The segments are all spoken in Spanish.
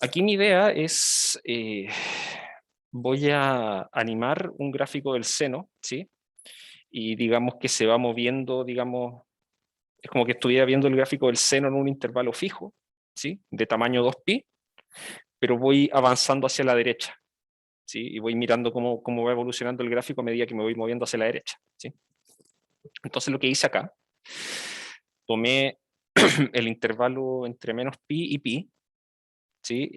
Aquí mi idea es, voy a animar un gráfico del seno, ¿sí? Y digamos que se va moviendo, digamos, es como que estuviera viendo el gráfico del seno en un intervalo fijo, ¿sí? De tamaño 2π, pero voy avanzando hacia la derecha, ¿sí? Y voy mirando cómo va evolucionando el gráfico a medida que me voy moviendo hacia la derecha, ¿sí? Entonces lo que hice acá, tomé el intervalo entre -π y π, ¿sí?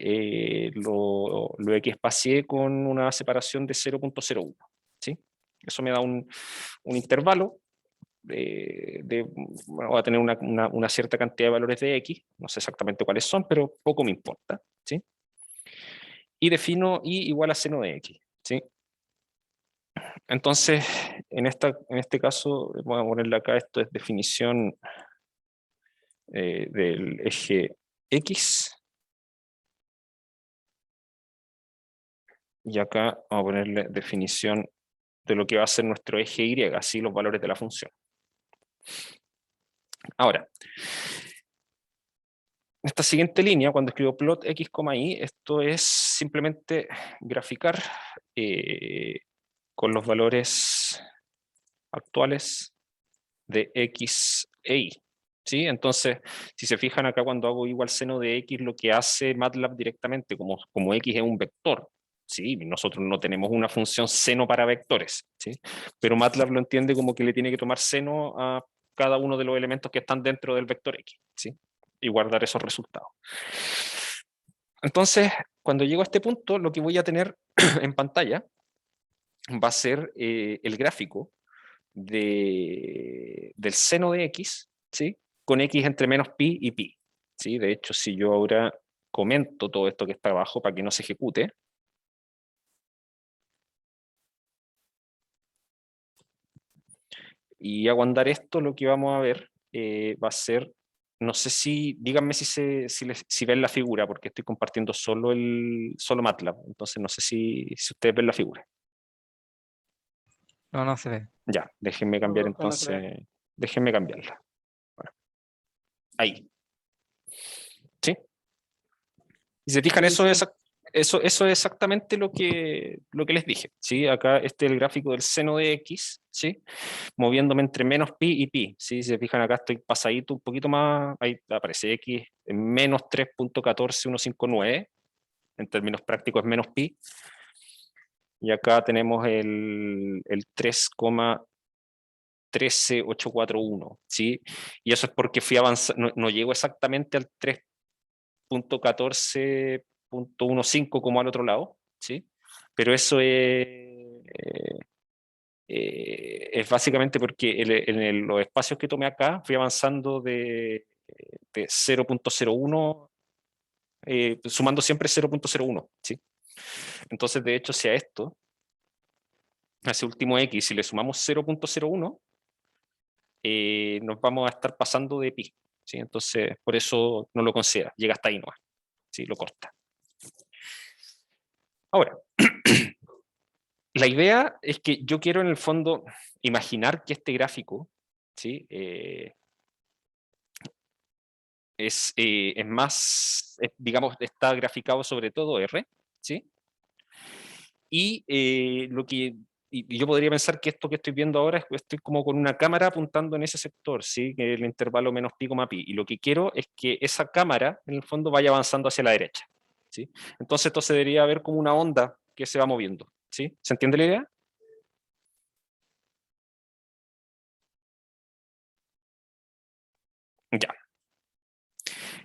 Lo equiespacié con una separación de 0.01, ¿sí? Eso me da un intervalo bueno, va a tener una cierta cantidad de valores de x, no sé exactamente cuáles son, pero poco me importa, ¿sí? Y defino y igual a seno de x, ¿sí? Entonces, en este caso, voy a ponerle acá, esto es definición del eje x, y acá vamos a ponerle definición de lo que va a ser nuestro eje y, así los valores de la función. Ahora, en esta siguiente línea, cuando escribo plot x, y, esto es simplemente graficar con los valores actuales de x e y. ¿Sí? Entonces, si se fijan acá cuando hago igual seno de x, lo que hace MATLAB directamente, como x es un vector, ¿sí? Nosotros no tenemos una función seno para vectores, ¿sí? Pero MATLAB lo entiende como que le tiene que tomar seno a cada uno de los elementos que están dentro del vector x, ¿sí? Y guardar esos resultados. Entonces, cuando llego a este punto, lo que voy a tener en pantalla va a ser el gráfico del seno de x, ¿sí? Con x entre -π y π, ¿sí? De hecho, si yo ahora comento todo esto que está abajo para que no se ejecute, y hago andar esto, lo que vamos a ver va a ser, no sé si, díganme si ven la figura, porque estoy compartiendo solo MATLAB, entonces no sé si ustedes ven la figura. No, no se ve. Ya, déjenme cambiar entonces, déjenme cambiarla. Bueno, ahí. ¿Sí? Y se fijan, eso es exactamente lo que les dije, ¿sí? Acá este es el gráfico del seno de x, ¿sí? Moviéndome entre -π y π, ¿sí? Si se fijan, acá estoy pasadito un poquito más, ahí aparece x en -3.14159, en términos prácticos es -π, y acá tenemos el 3,13841, ¿sí? Y eso es porque fui avanzando, no llego exactamente al 3.14.15 como al otro lado, ¿sí? Pero eso es básicamente porque en los espacios que tomé acá fui avanzando de 0.01, sumando siempre 0.01, ¿sí? Entonces, de hecho, si a esto, a ese último x, si le sumamos 0.01, nos vamos a estar pasando de pi, ¿sí? Entonces, por eso no lo considera, llega hasta ahí nomás, ¿sí? Lo corta. Ahora, la idea es que yo quiero en el fondo imaginar que este gráfico, ¿sí? Es más, digamos, está graficado sobre todo R, ¿sí? Y y yo podría pensar que esto que estoy viendo ahora es que estoy como con una cámara apuntando en ese sector, ¿sí? Que es el intervalo -π, π. Y lo que quiero es que esa cámara, en el fondo, vaya avanzando hacia la derecha, ¿sí? Entonces esto se debería ver como una onda que se va moviendo, ¿sí? ¿Se entiende la idea? Ya.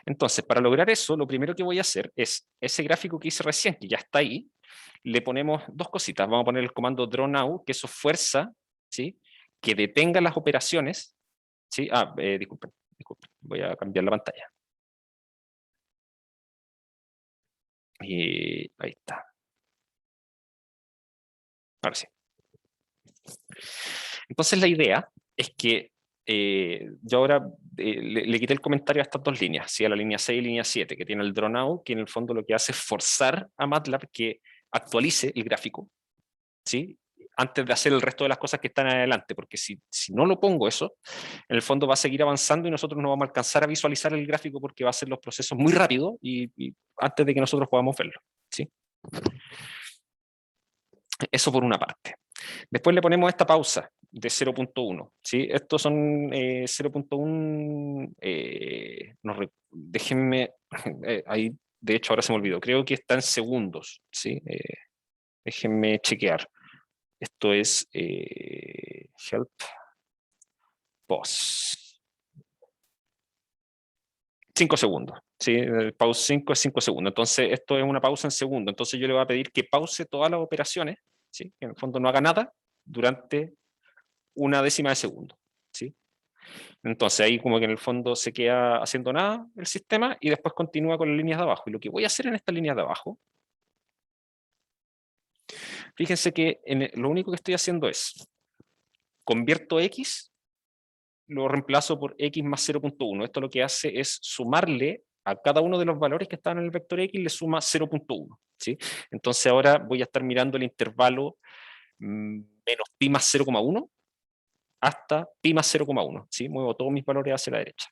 Entonces, para lograr eso, lo primero que voy a hacer es ese gráfico que hice recién, que ya está ahí, le ponemos dos cositas. Vamos a poner el comando drawNow, que eso fuerza, ¿sí? Que detenga las operaciones, ¿sí? Disculpen, voy a cambiar la pantalla. Y ahí está. Ahora sí. Entonces la idea es que yo ahora le quité el comentario a estas dos líneas, ¿sí? A la línea 6 y línea 7, que tiene el drawNow, que en el fondo lo que hace es forzar a MATLAB que actualice el gráfico, ¿sí? antes de hacer el resto de las cosas que están adelante, porque si no lo pongo eso, en el fondo va a seguir avanzando y nosotros no vamos a alcanzar a visualizar el gráfico porque va a hacer los procesos muy rápido y antes de que nosotros podamos verlo, ¿sí? Eso por una parte. Después le ponemos esta pausa de 0.1, ¿sí? Estos son 0.1, déjenme, ahí, de hecho ahora se me olvidó, creo que está en segundos, ¿sí? Déjenme chequear. Esto es help pause. 5 segundos, ¿sí? El pause 5 es 5 segundos. Entonces, esto es una pausa en segundo. Entonces, yo le voy a pedir que pause todas las operaciones, ¿sí? Que en el fondo no haga nada durante una décima de segundo, ¿sí? Entonces, ahí como que en el fondo se queda haciendo nada el sistema y después continúa con las líneas de abajo. Y lo que voy a hacer en estas líneas de abajo, fíjense que lo único que estoy haciendo es convierto X, lo reemplazo por X más 0.1. Esto lo que hace es sumarle a cada uno de los valores que están en el vector X, le suma 0.1, ¿sí? Entonces ahora voy a estar mirando el intervalo menos pi más 0.1 hasta pi más 0.1, ¿sí? Muevo todos mis valores hacia la derecha.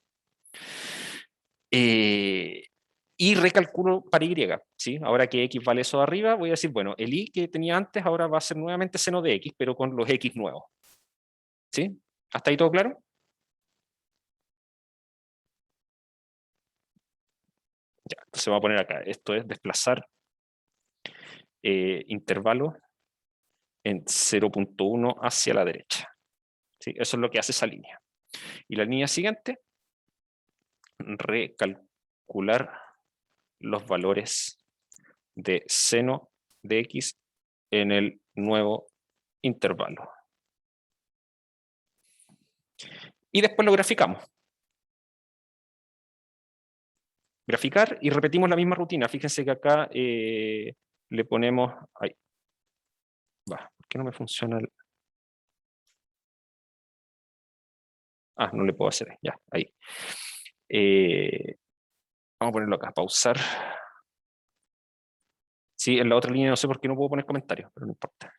Y recalculo para Y, ¿sí? Ahora que X vale eso de arriba, voy a decir, bueno, el Y que tenía antes ahora va a ser nuevamente seno de X, pero con los X nuevos, ¿sí? ¿Hasta ahí todo claro? Ya, entonces voy a poner acá, esto es desplazar intervalo en 0.1 hacia la derecha, ¿sí? Eso es lo que hace esa línea. Y la línea siguiente, recalcular los valores de seno de X en el nuevo intervalo. Y después lo graficamos. Graficar y repetimos la misma rutina. Fíjense que acá le ponemos... Ahí. Va, ¿por qué no me funciona el...? Ah, no le puedo hacer, ya, ahí. Vamos a ponerlo acá, pausar. Sí, en la otra línea no sé por qué no puedo poner comentarios, pero no importa.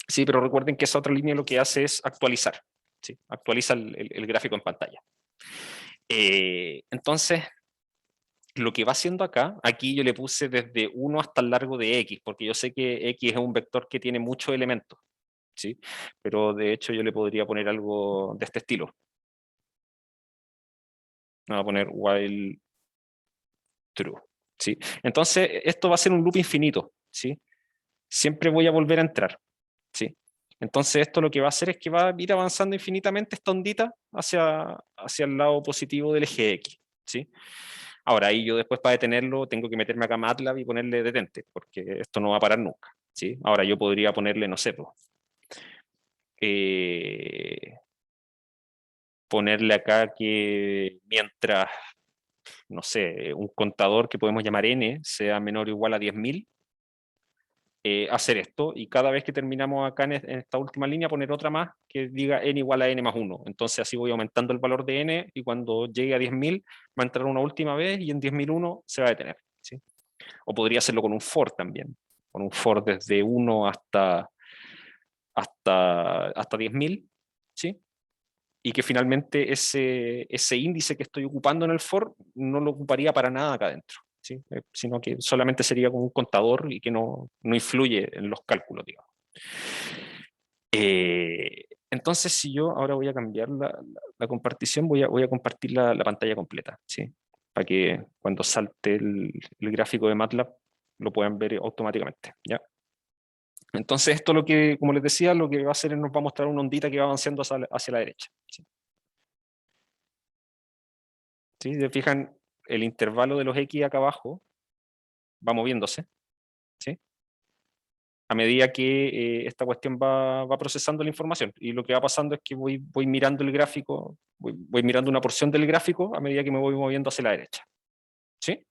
Sí, pero recuerden que esa otra línea lo que hace es actualizar. ¿Sí? Actualiza el gráfico en pantalla. Entonces, lo que va haciendo acá, aquí yo le puse desde 1 hasta el largo de X, porque yo sé que X es un vector que tiene muchos elementos, ¿sí? Pero de hecho yo le podría poner algo de este estilo. Voy a poner while true, ¿sí? Entonces, esto va a ser un loop infinito, ¿sí? Siempre voy a volver a entrar, ¿sí? Entonces esto lo que va a hacer es que va a ir avanzando infinitamente esta ondita hacia el lado positivo del eje X, ¿sí? Ahora ahí yo después para detenerlo tengo que meterme acá a MATLAB y ponerle detente, porque esto no va a parar nunca, ¿sí? Ahora yo podría ponerle, no sé, pues, ponerle acá que mientras, no sé, un contador que podemos llamar n sea menor o igual a 10.000, hacer esto, y cada vez que terminamos acá en esta última línea poner otra más que diga n igual a n más 1. Entonces así voy aumentando el valor de n y cuando llegue a 10.000 va a entrar una última vez y en 10.001 se va a detener, ¿sí? O podría hacerlo con un for también, con un for desde 1 hasta 10.000, ¿sí? Y que finalmente ese índice que estoy ocupando en el for no lo ocuparía para nada acá adentro, ¿sí? Sino que solamente sería como un contador y que no influye en los cálculos, digamos. Entonces, si yo ahora voy a cambiar la compartición, voy a compartir la pantalla completa, ¿sí? Para que cuando salte el gráfico de MATLAB lo puedan ver automáticamente, ¿ya? Entonces esto lo que, como les decía, lo que va a hacer es nos va a mostrar una ondita que va avanzando hacia la derecha, ¿sí? ¿Sí? Se fijan, el intervalo de los X acá abajo va moviéndose, ¿sí? A medida que esta cuestión va procesando la información. Y lo que va pasando es que voy mirando el gráfico, voy mirando una porción del gráfico a medida que me voy moviendo hacia la derecha, ¿sí?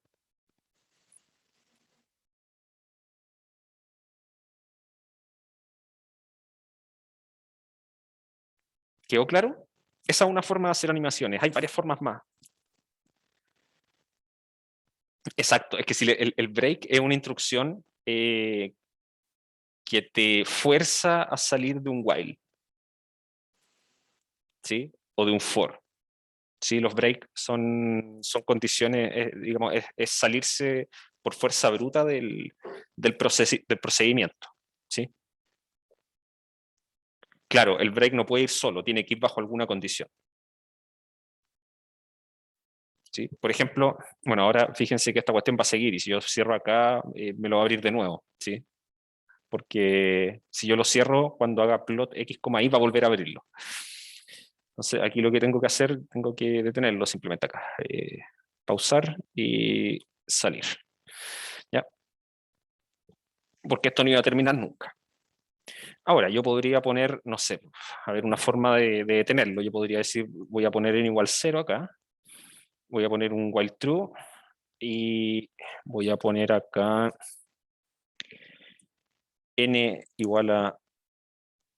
¿Quedó claro? Esa es una forma de hacer animaciones. Hay varias formas más. Exacto, es que si el break es una instrucción que te fuerza a salir de un while, ¿sí? O de un for. ¿Sí? Los break son condiciones, digamos, es salirse por fuerza bruta del procedimiento, ¿sí? Claro, el break no puede ir solo, tiene que ir bajo alguna condición. ¿Sí? Por ejemplo, bueno, ahora fíjense que esta cuestión va a seguir y si yo cierro acá, me lo va a abrir de nuevo, ¿sí? Porque si yo lo cierro, cuando haga plot x, y va a volver a abrirlo. Entonces, aquí lo que tengo que hacer, tengo que detenerlo simplemente acá. Pausar y salir. ¿Ya? Porque esto no iba a terminar nunca. Ahora, yo podría poner, no sé, a ver, una forma de detenerlo. Yo podría decir, voy a poner n igual 0 acá. Voy a poner un while true y voy a poner acá n igual a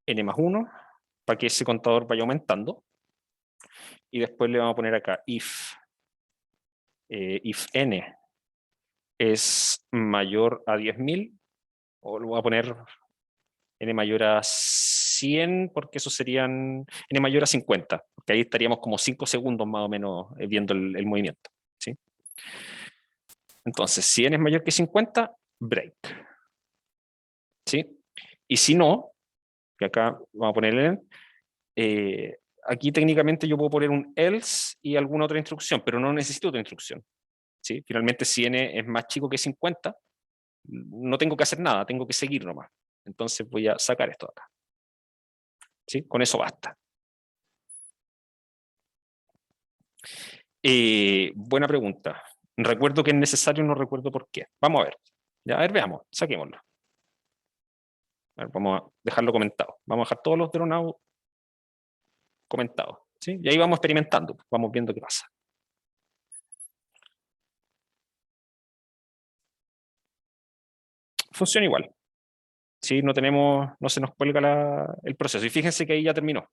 n más 1 para que ese contador vaya aumentando. Y después le vamos a poner acá if n es mayor a 10.000, o lo voy a poner n mayor a 100, porque eso serían n mayor a 50, porque ahí estaríamos como 5 segundos más o menos viendo el movimiento. ¿Sí? Entonces, si n es mayor que 50, break. ¿Sí? Y si no, que acá vamos a poner n, aquí técnicamente yo puedo poner un else y alguna otra instrucción, pero no necesito otra instrucción. ¿Sí? Finalmente, si n es más chico que 50, no tengo que hacer nada, tengo que seguir nomás. Entonces voy a sacar esto de acá. ¿Sí? Con eso basta. Buena pregunta. Recuerdo que es necesario, no recuerdo por qué. Vamos a ver. Ya, a ver, veamos, saquémoslo. A ver, vamos a dejarlo comentado. Vamos a dejar todos los dronados comentados. ¿Sí? Y ahí vamos experimentando, vamos viendo qué pasa. Funciona igual. ¿Sí? No se nos cuelga el proceso. Y fíjense que ahí ya terminó.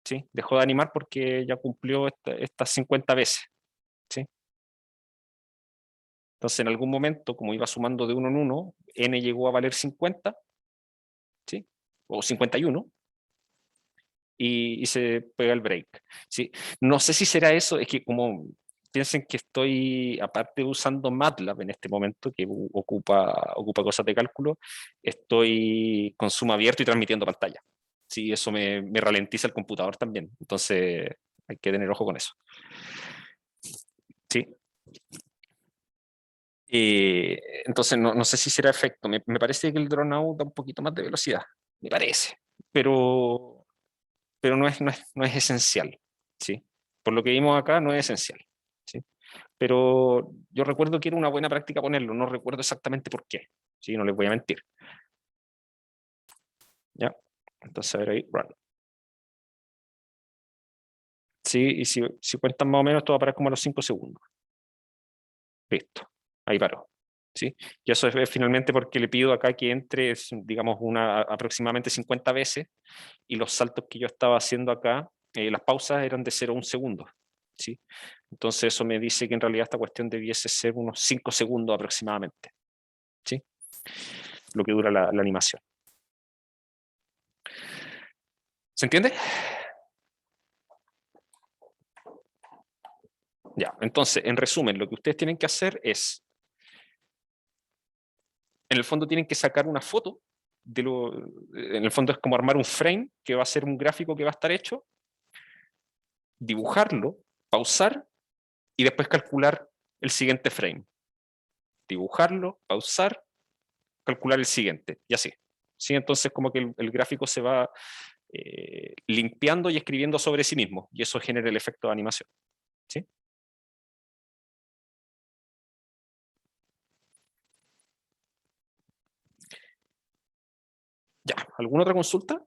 ¿Sí? Dejó de animar porque ya cumplió estas 50 veces. ¿Sí? Entonces, en algún momento, como iba sumando de uno en uno, n llegó a valer 50, ¿sí? O 51, y se pega el break. ¿Sí? No sé si será eso, es que como piensen que estoy, aparte de usando MATLAB en este momento, que ocupa cosas de cálculo, estoy con Zoom abierto y transmitiendo pantalla. Sí, eso me ralentiza el computador también. Entonces, hay que tener ojo con eso. Sí. Entonces, no sé si será efecto. Me parece que el drone out da un poquito más de velocidad. Me parece. Pero, pero no es esencial. ¿Sí? Por lo que vimos acá, no es esencial. ¿Sí? Pero yo recuerdo que era una buena práctica ponerlo. No recuerdo exactamente por qué. ¿Sí? No les voy a mentir. ¿Ya? Entonces, a ver ahí, run. Sí, y si cuentan más o menos, esto va a parar como a los 5 segundos. Listo. Ahí paró. ¿Sí? Y eso es finalmente porque le pido acá que entre, digamos, aproximadamente 50 veces, y los saltos que yo estaba haciendo acá, las pausas eran de 0 a 1 segundo. ¿Sí? Entonces eso me dice que en realidad esta cuestión debiese ser unos 5 segundos aproximadamente. ¿Sí? Lo que dura la animación. ¿Se entiende? Ya, entonces, en resumen, lo que ustedes tienen que hacer es, en el fondo tienen que sacar una foto, en el fondo es como armar un frame, que va a ser un gráfico que va a estar hecho, dibujarlo, pausar, y después calcular el siguiente frame. Dibujarlo, pausar, calcular el siguiente, y así. ¿Sí? Entonces como que el gráfico se va limpiando y escribiendo sobre sí mismo, y eso genera el efecto de animación. ¿Sí? Ya, ¿alguna otra consulta?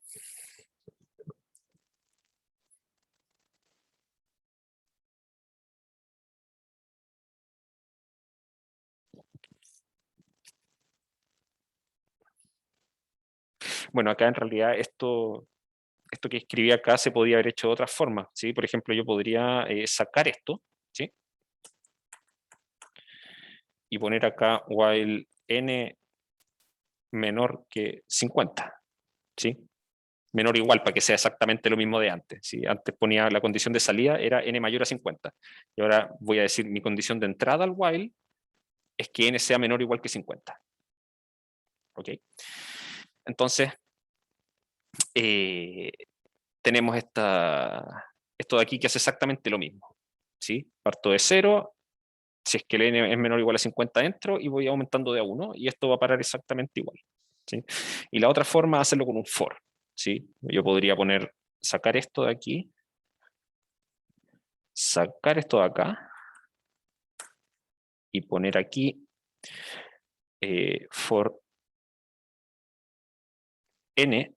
Bueno, acá en realidad esto que escribí acá se podía haber hecho de otra forma, ¿sí? Por ejemplo, yo podría sacar esto, ¿sí? Y poner acá while n menor que 50, ¿sí? Menor o igual, para que sea exactamente lo mismo de antes. ¿Sí? Antes ponía la condición de salida, era n mayor a 50. Y ahora voy a decir, mi condición de entrada al while es que n sea menor o igual que 50. ¿Ok? Entonces, tenemos esto de aquí que hace exactamente lo mismo. ¿Sí? Parto de 0, si es que el n es menor o igual a 50 entro y voy aumentando de a 1 y esto va a parar exactamente igual. ¿Sí? Y la otra forma es hacerlo con un for. ¿Sí? Yo podría sacar esto de aquí, sacar esto de acá y poner aquí for n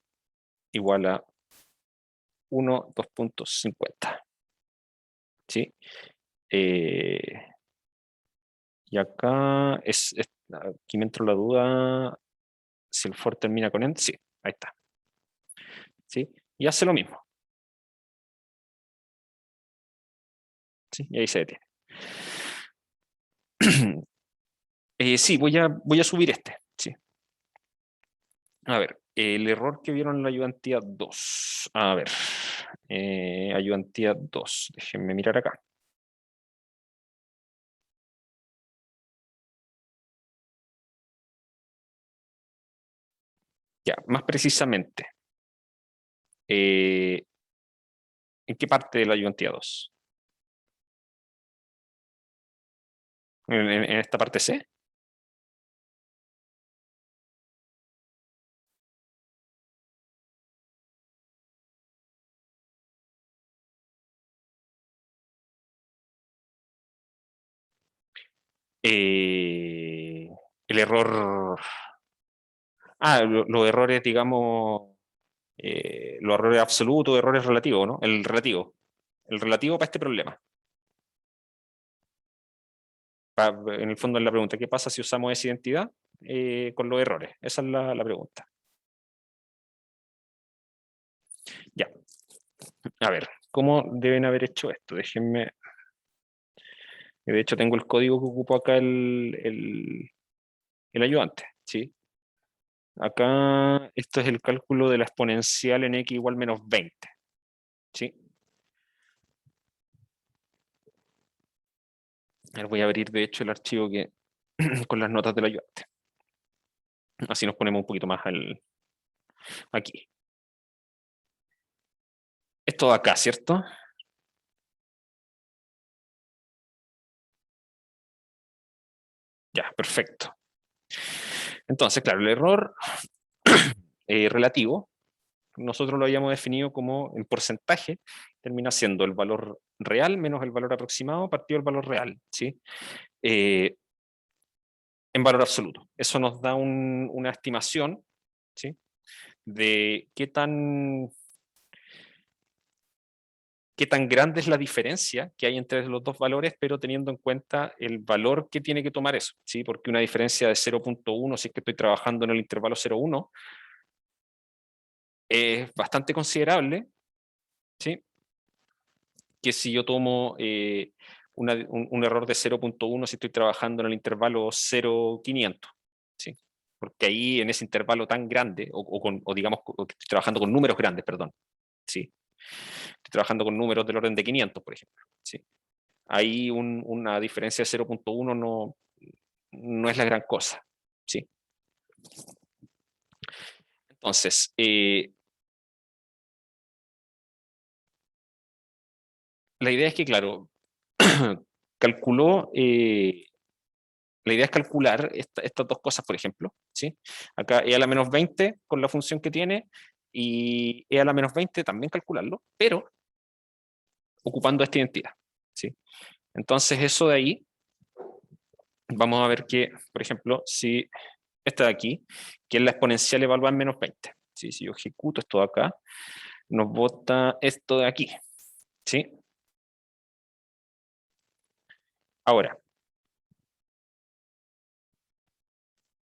igual a 1, 2.50. ¿Sí? Y acá aquí me entró la duda si el for termina con end. Sí, ahí está. ¿Sí? Y hace lo mismo. ¿Sí? Y ahí se detiene. Sí, voy a subir este. Sí. A ver, el error que vieron en la ayudantía 2. A ver, ayudantía 2. Déjenme mirar acá. Ya, más precisamente. ¿En qué parte de la ayudantía 2? ¿En esta parte C? El error... los errores, digamos, los errores absolutos, errores relativos, ¿no? El relativo. El relativo para este problema. En el fondo es la pregunta, ¿qué pasa si usamos esa identidad con los errores? Esa es la pregunta. Ya. A ver, ¿cómo deben haber hecho esto? Déjenme... De hecho, tengo el código que ocupó acá el ayudante, ¿sí? Acá, esto es el cálculo de la exponencial en x igual menos 20, ¿sí? Ahora voy a abrir, de hecho, el archivo con las notas del ayudante. Así nos ponemos un poquito más aquí. Esto de acá, ¿cierto? Ya, perfecto. Entonces, claro, el error relativo, nosotros lo habíamos definido como el porcentaje, termina siendo el valor real menos el valor aproximado partido del valor real, ¿sí? En valor absoluto. Eso nos da una estimación, ¿sí? De qué tan grande es la diferencia que hay entre los dos valores, pero teniendo en cuenta el valor que tiene que tomar eso, ¿sí? Porque una diferencia de 0.1, si es que estoy trabajando en el intervalo 0,1, es bastante considerable, ¿sí? Que si yo tomo un error de 0.1 si estoy trabajando en el intervalo 0,500, ¿sí? Porque ahí en ese intervalo tan grande, o digamos, o que estoy trabajando con números grandes, perdón, ¿sí? Estoy trabajando con números del orden de 500, por ejemplo, ¿sí? Ahí una diferencia de 0.1 no es la gran cosa, ¿sí? Entonces, la idea es que, claro, calculó, la idea es calcular estas dos cosas, por ejemplo, ¿sí? Acá e a la menos 20 con la función que tiene y e a la menos 20 también calcularlo, pero ocupando esta identidad, ¿sí? Entonces, eso de ahí, vamos a ver que, por ejemplo, si esta de aquí, que es la exponencial evaluada en menos 20, ¿sí? Si yo ejecuto esto de acá, nos bota esto de aquí, ¿sí? Ahora,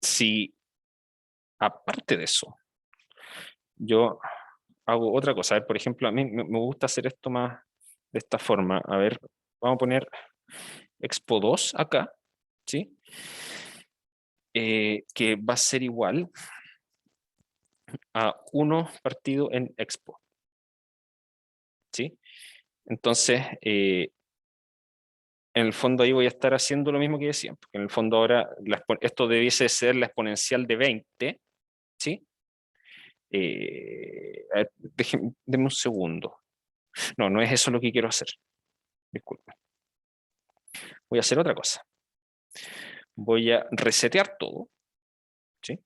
si aparte de eso, yo hago otra cosa, a ver, por ejemplo, a mí me gusta hacer esto más de esta forma, a ver, vamos a poner expo 2 acá, ¿sí? que va a ser igual a 1 partido en expo. ¿Sí? Entonces, en el fondo ahí voy a estar haciendo lo mismo que decía, porque en el fondo ahora esto debiese ser la exponencial de 20, ¿sí? Denme un segundo. No, no es eso lo que quiero hacer. Disculpen. Voy a hacer otra cosa. Voy a resetear todo, ¿sí?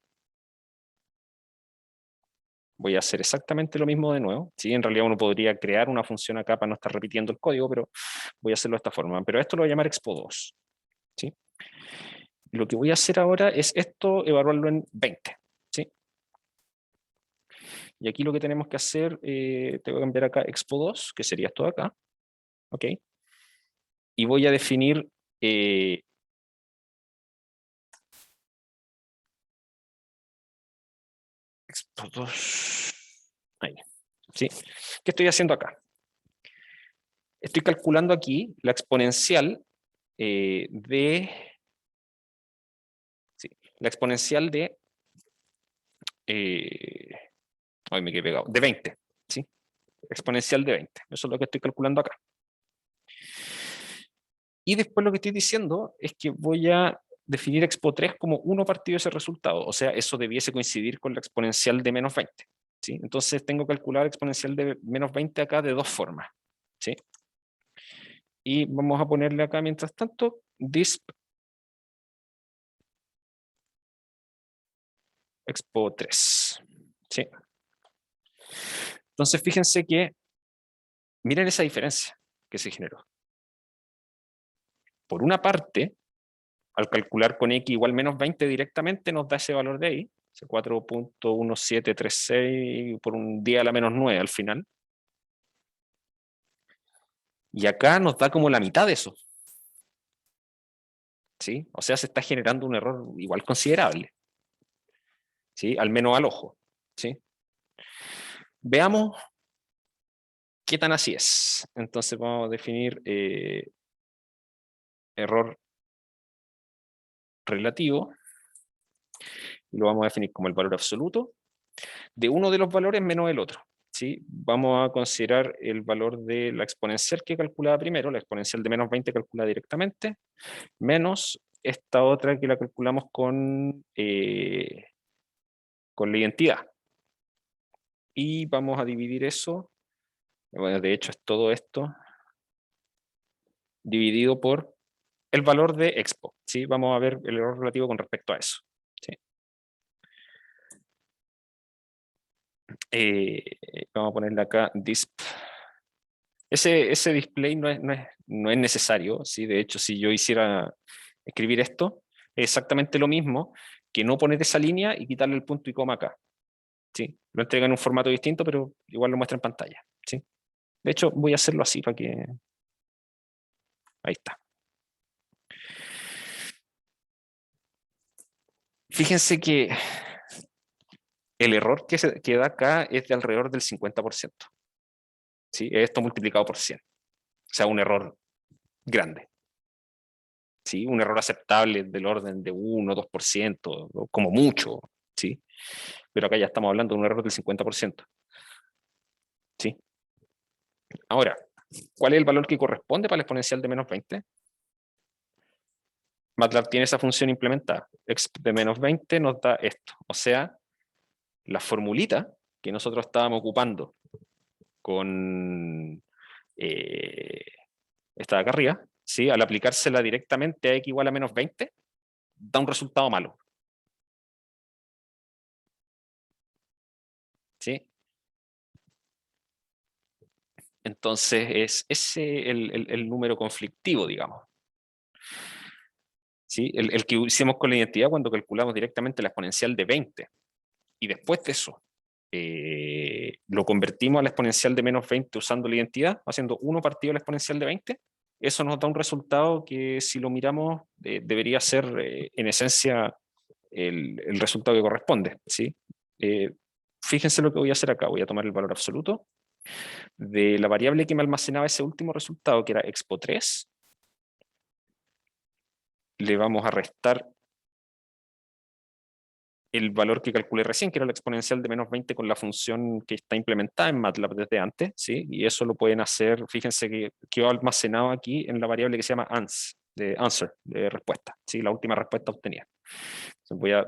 Voy a hacer exactamente lo mismo de nuevo. ¿Sí? En realidad uno podría crear una función acá para no estar repitiendo el código, pero voy a hacerlo de esta forma. Pero esto lo voy a llamar expo2. ¿Sí? Lo que voy a hacer ahora es esto, evaluarlo en 20. ¿Sí? Y aquí lo que tenemos que hacer, tengo que cambiar acá expo2, que sería esto de acá. ¿Ok? Y voy a definir expo2. Ahí. ¿Sí? ¿Qué estoy haciendo acá? Estoy calculando aquí la exponencial de... Sí, la exponencial de... Ay, me quedé pegado. De 20. ¿Sí? Exponencial de 20. Eso es lo que estoy calculando acá. Y después lo que estoy diciendo es que voy a definir expo3 como 1 partido ese resultado. O sea, eso debiese coincidir con la exponencial de menos 20. ¿Sí? Entonces tengo que calcular exponencial de menos 20 acá de 2 formas. ¿Sí? Y vamos a ponerle acá, mientras tanto, disp expo3. ¿Sí? Entonces fíjense que, miren esa diferencia que se generó. Por una parte, al calcular con x igual menos 20 directamente nos da ese valor de ahí, ese 4.1736 por un día a la menos 9 al final. Y acá nos da como la mitad de eso. ¿Sí? O sea, se está generando un error igual considerable. ¿Sí? Al menos al ojo. ¿Sí? Veamos qué tan así es. Entonces vamos a definir error relativo. Y lo vamos a definir como el valor absoluto de uno de los valores menos el otro. ¿Sí? Vamos a considerar el valor de la exponencial que calculaba primero, la exponencial de menos 20 calculada directamente, menos esta otra que la calculamos con la identidad. Y vamos a dividir eso, bueno, de hecho es todo esto, dividido por el valor de expo. ¿Sí? Vamos a ver el error relativo con respecto a eso. ¿Sí? Vamos a ponerle acá disp. Ese display no es necesario, ¿sí? De hecho, si yo hiciera escribir esto, es exactamente lo mismo que no poner esa línea y quitarle el punto y coma acá. ¿Sí? Lo entrega en un formato distinto, pero igual lo muestra en pantalla. ¿Sí? De hecho, voy a hacerlo así para que... Ahí está. Fíjense que el error que da acá es de alrededor del 50%. ¿Sí? Esto multiplicado por 100. O sea, un error grande. ¿Sí? Un error aceptable del orden de 1 2%, como mucho. ¿Sí? Pero acá ya estamos hablando de un error del 50%. ¿Sí? Ahora, ¿cuál es el valor que corresponde para la exponencial de menos 20? MATLAB tiene esa función implementada. Exp de menos 20 nos da esto. O sea, la formulita que nosotros estábamos ocupando con esta de acá arriba, ¿sí? Al aplicársela directamente a x igual a menos 20, da un resultado malo. ¿Sí? Entonces es ese el número conflictivo, digamos. ¿Sí? El que hicimos con la identidad cuando calculamos directamente la exponencial de 20. Y después de eso, lo convertimos a la exponencial de menos 20 usando la identidad, haciendo 1 partido a la exponencial de 20. Eso nos da un resultado que, si lo miramos, debería ser en esencia el resultado que corresponde. ¿Sí? Fíjense lo que voy a hacer acá. Voy a tomar el valor absoluto de la variable que me almacenaba ese último resultado, que era expo3. Le vamos a restar el valor que calculé recién, que era la exponencial de menos 20 con la función que está implementada en MATLAB desde antes, ¿sí? Y eso lo pueden hacer, fíjense que quedó almacenado aquí en la variable que se llama answer, de respuesta, ¿sí? La última respuesta obtenida. Entonces voy a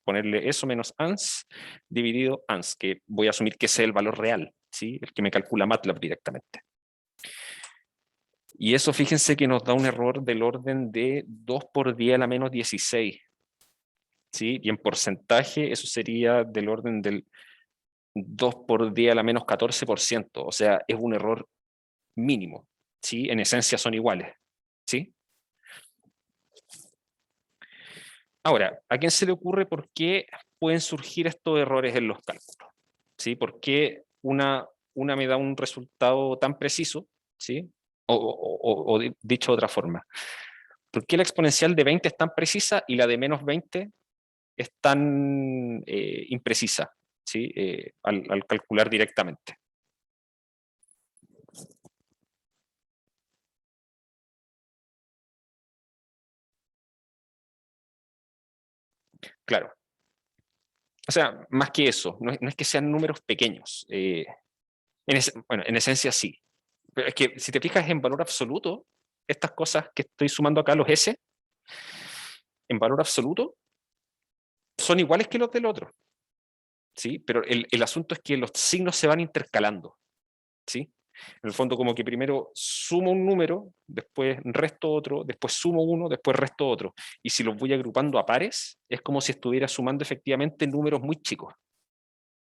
ponerle eso menos ans dividido ans, que voy a asumir que ese es el valor real, ¿sí? El que me calcula MATLAB directamente. Y eso fíjense que nos da un error del orden de 2 por 10 a la menos 16. ¿Sí? Y en porcentaje eso sería del orden del 2 por 10 a la menos 14%. O sea, es un error mínimo. ¿Sí? En esencia son iguales. ¿Sí? Ahora, ¿a quién se le ocurre por qué pueden surgir estos errores en los cálculos? ¿Sí? ¿Por qué una me da un resultado tan preciso? ¿Sí? O dicho de otra forma, ¿por qué la exponencial de 20 es tan precisa y la de menos 20 es tan imprecisa, ¿sí? Al calcular directamente? Claro. O sea, más que eso, no es que sean números pequeños. Bueno, en esencia sí. Pero es que si te fijas en valor absoluto, estas cosas que estoy sumando acá, los S, en valor absoluto, son iguales que los del otro. ¿Sí? Pero el asunto es que los signos se van intercalando. ¿Sí? En el fondo, como que primero sumo un número, después resto otro, después sumo uno, después resto otro. Y si los voy agrupando a pares, es como si estuviera sumando efectivamente números muy chicos.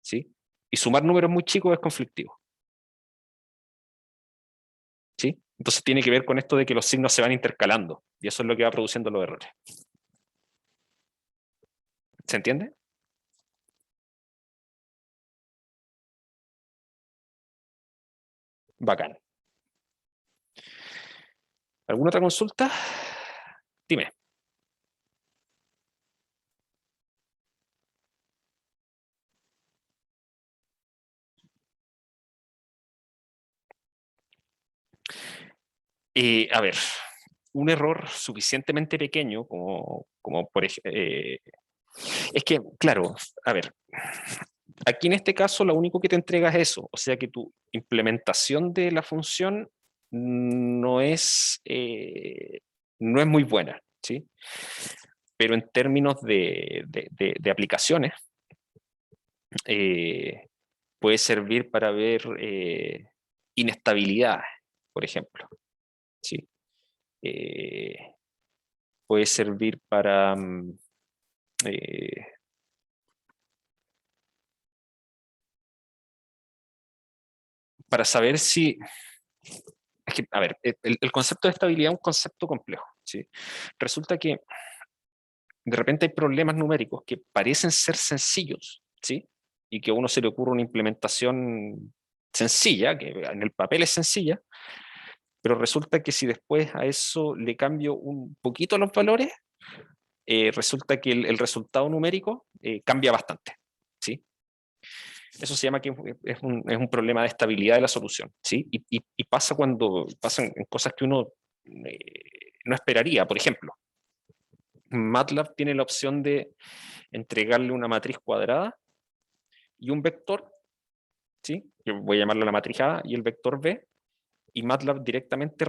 ¿Sí? Y sumar números muy chicos es conflictivo. ¿Sí? Entonces tiene que ver con esto de que los signos se van intercalando. Y eso es lo que va produciendo los errores. ¿Se entiende? Bacán. ¿Alguna otra consulta? Dime. A ver, un error suficientemente pequeño como por ejemplo, es que, claro, a ver, aquí en este caso lo único que te entrega es eso, o sea que tu implementación de la función no es muy buena, ¿sí? Pero en términos de aplicaciones, eh, puede servir para ver inestabilidad, por ejemplo, ¿sí? Eh, puede servir eh, para saber si, es que, a ver, el concepto de estabilidad es un concepto complejo, ¿sí? Resulta que de repente hay problemas numéricos que parecen ser sencillos, ¿sí? Y que a uno se le ocurre una implementación sencilla, que en el papel es sencilla, pero resulta que si después a eso le cambio un poquito los valores, resulta que el resultado numérico cambia bastante, ¿sí? Eso se llama que es un problema de estabilidad de la solución, ¿sí? Y pasa cuando pasan en cosas que uno no esperaría. Por ejemplo, MATLAB tiene la opción de entregarle una matriz cuadrada y un vector, ¿sí? Yo voy a llamarle la matriz A y el vector B, y MATLAB directamente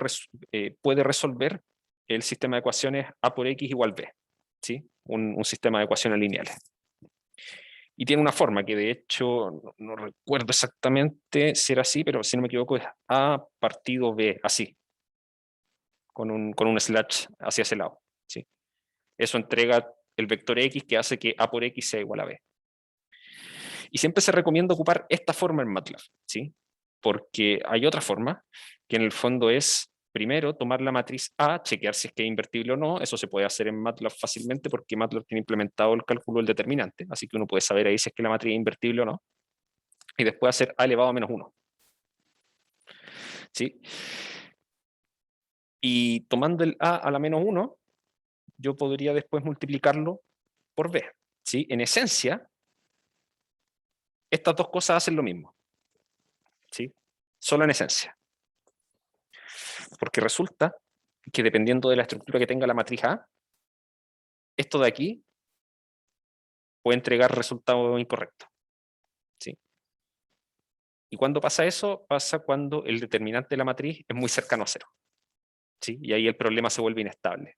puede resolver el sistema de ecuaciones A por X igual B, ¿sí? Un sistema de ecuaciones lineales. Y tiene una forma que de hecho no recuerdo exactamente si era así, pero si no me equivoco es A partido B, así, con un slash hacia ese lado, ¿sí? Eso entrega el vector X que hace que A por X sea igual a B. Y siempre se recomienda ocupar esta forma en MATLAB, ¿sí? Porque hay otra forma, que en el fondo es, primero, tomar la matriz A, chequear si es que es invertible o no. Eso se puede hacer en MATLAB fácilmente porque MATLAB tiene implementado el cálculo del determinante, así que uno puede saber ahí si es que la matriz es invertible o no. Y después hacer A elevado a menos 1, ¿sí? Y tomando el A a la menos 1, yo podría después multiplicarlo por B, ¿sí? En esencia, estas dos cosas hacen lo mismo, ¿sí? Solo en esencia. Porque resulta que dependiendo de la estructura que tenga la matriz A, esto de aquí puede entregar resultados incorrectos. ¿Sí? Y cuando pasa eso, pasa cuando el determinante de la matriz es muy cercano a cero. ¿Sí? Y ahí el problema se vuelve inestable.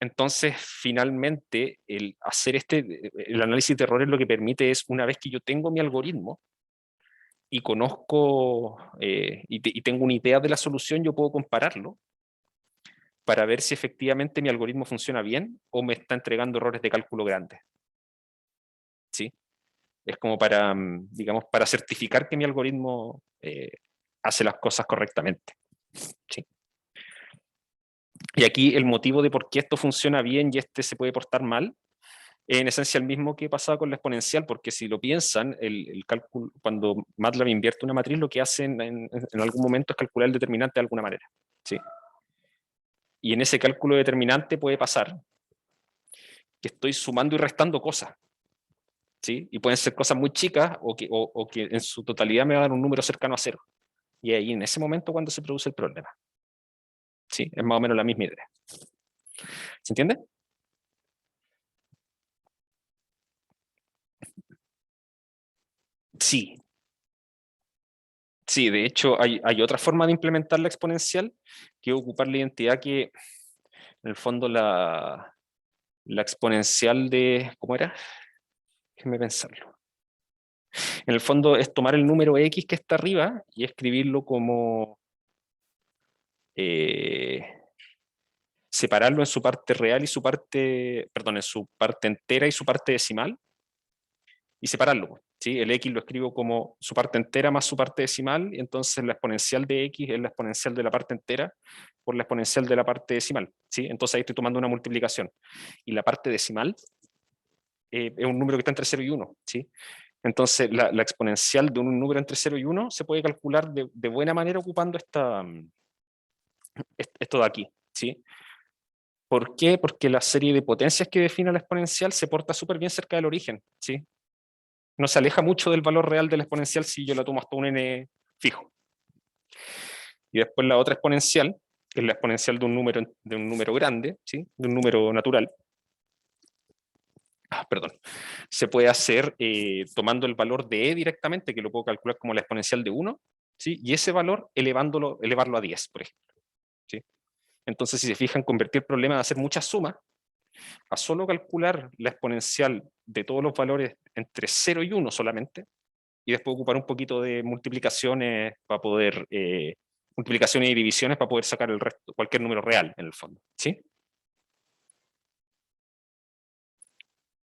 Entonces, finalmente, el hacer el análisis de errores lo que permite es, una vez que yo tengo mi algoritmo y conozco y tengo una idea de la solución, yo puedo compararlo para ver si efectivamente mi algoritmo funciona bien o me está entregando errores de cálculo grandes. ¿Sí? Es como para, digamos, para certificar que mi algoritmo hace las cosas correctamente. ¿Sí? Y aquí el motivo de por qué esto funciona bien y este se puede portar mal, en esencia el mismo que pasaba con la exponencial, porque si lo piensan, el cálculo, cuando MATLAB invierte una matriz, lo que hacen en algún momento es calcular el determinante de alguna manera. ¿Sí? Y en ese cálculo determinante puede pasar que estoy sumando y restando cosas. ¿Sí? Y pueden ser cosas muy chicas o que en su totalidad me va a dar un número cercano a cero. Y ahí en ese momento cuando se produce el problema. Sí, es más o menos la misma idea. ¿Se entiende? Sí, sí, de hecho hay otra forma de implementar la exponencial que es ocupar la identidad que, en el fondo, la exponencial de, ¿cómo era? Déjenme pensarlo. En el fondo es tomar el número X que está arriba y escribirlo como, eh, separarlo en su parte real y su parte, perdón, en su parte entera y su parte decimal, y separarlo. ¿Sí? El X lo escribo como su parte entera más su parte decimal, y entonces la exponencial de X es la exponencial de la parte entera por la exponencial de la parte decimal. ¿Sí? Entonces ahí estoy tomando una multiplicación. Y la parte decimal es un número que está entre 0 y 1. ¿Sí? Entonces la exponencial de un número entre 0 y 1 se puede calcular de buena manera ocupando esto de aquí. ¿Sí? ¿Por qué? Porque la serie de potencias que define la exponencial se porta súper bien cerca del origen. ¿Sí? No se aleja mucho del valor real de la exponencial si yo la tomo hasta un n fijo. Y después la otra exponencial, que es la exponencial de un número grande, ¿sí? De un número natural. Perdón. Se puede hacer tomando el valor de e directamente, que lo puedo calcular como la exponencial de 1, ¿sí? Y ese valor elevarlo a 10, por ejemplo. ¿Sí? Entonces, si se fijan, convertir el problema de hacer muchas sumas a solo calcular la exponencial de todos los valores entre 0 y 1 solamente, y después ocupar un poquito de multiplicaciones para poder, multiplicaciones y divisiones para poder sacar el resto, cualquier número real en el fondo. ¿Sí?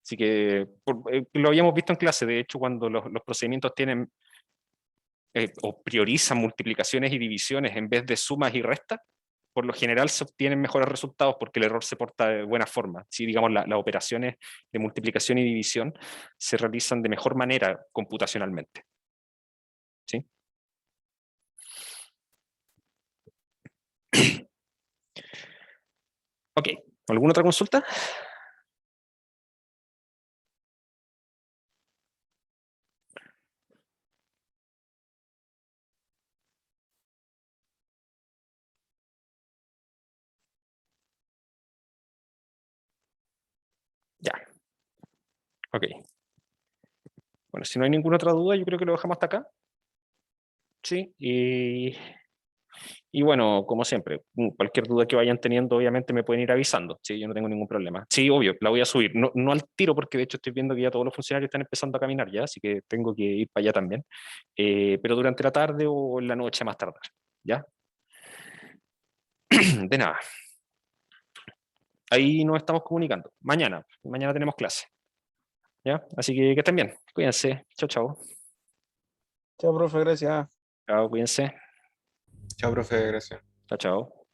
Así que lo habíamos visto en clase, de hecho, cuando los procedimientos tienen o priorizan multiplicaciones y divisiones en vez de sumas y restas, por lo general se obtienen mejores resultados porque el error se porta de buena forma. Si, digamos, las operaciones de multiplicación y división se realizan de mejor manera computacionalmente. ¿Sí? Ok, ¿alguna otra consulta? Ya, ok. Bueno, si no hay ninguna otra duda, yo creo que lo dejamos hasta acá. Sí, y bueno, como siempre, cualquier duda que vayan teniendo, obviamente me pueden ir avisando. Sí, yo no tengo ningún problema. Sí, obvio, la voy a subir. No, no al tiro, porque de hecho estoy viendo que ya todos los funcionarios están empezando a caminar ya, así que tengo que ir para allá también. Pero durante la tarde o en la noche más tardar. ¿Ya? De nada. Ahí nos estamos comunicando. Mañana tenemos clase. ¿Ya? Así que estén bien. Cuídense. Chao, chao. Chao, profe, gracias. Chao, cuídense. Chao, profe, gracias. Chao, chao.